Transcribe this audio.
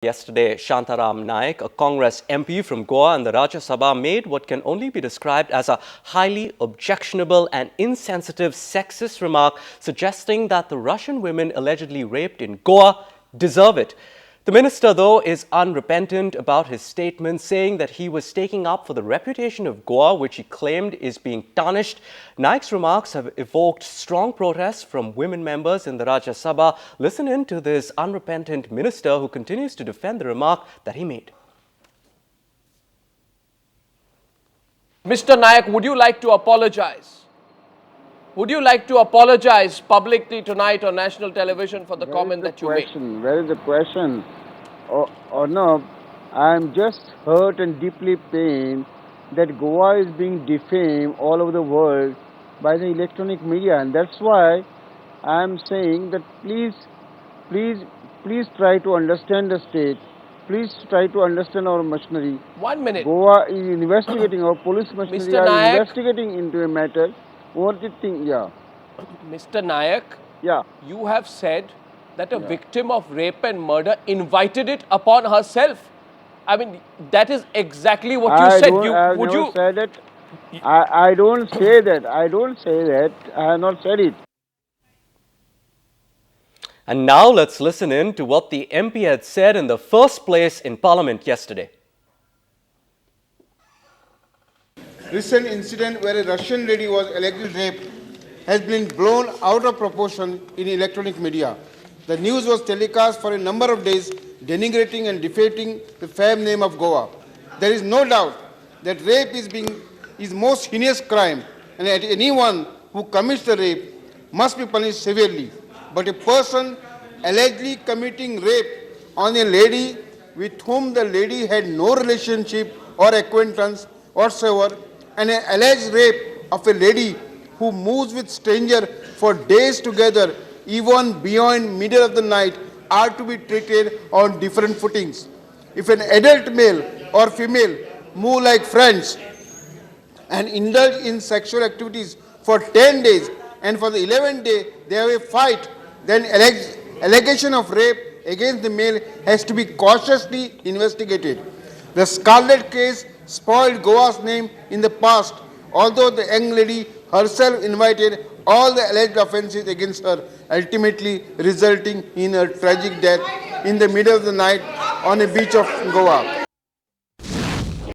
Yesterday, Shantaram Naik, a Congress MP from Goa and the Rajya Sabha, made what can only be described as a highly objectionable and insensitive sexist remark, suggesting that the Russian women allegedly raped in Goa deserve it. The minister, though, is unrepentant about his statement, saying that he was taking up for the reputation of Goa, which he claimed is being tarnished. Naik's remarks have evoked strong protests from women members in the Rajya Sabha. Listen in to this unrepentant minister who continues to defend the remark that he made. Mr. Naik, would you like to apologize? Would you like to apologize publicly tonight on national television for the comment that you made? Where is the question? Or no, I am just hurt and deeply pained that Goa is being defamed all over the world by the electronic media, and that's why I am saying that please try to understand the state. Please try to understand our machinery. 1 minute. Goa is investigating, our police machinery Mr. are Naik, investigating into a matter. What do you think? Yeah. Mr. Naik, Yeah. you have said that a victim of rape and murder invited it upon herself. I mean, that is exactly what you said. I never said it. I don't say that. I don't say that. I have not said it. And now let's listen in to what the MP had said in the first place in Parliament yesterday. Recent incident where a Russian lady was allegedly raped has been blown out of proportion in electronic media. The news was telecast for a number of days, denigrating and defaming the fair name of Goa. There is no doubt that rape is most heinous crime, and that anyone who commits the rape must be punished severely. But a person allegedly committing rape on a lady with whom the lady had no relationship or acquaintance whatsoever, and an alleged rape of a lady who moves with stranger for days together, even beyond middle of the night, are to be treated on different footings. If an adult male or female move like friends and indulge in sexual activities for 10 days, and for the 11th day they have a fight, then allegation of rape against the male has to be cautiously investigated. The Scarlet case spoiled Goa's name in the past, although the young lady herself invited all the alleged offences against her, ultimately resulting in her tragic death in the middle of the night on a beach of Goa.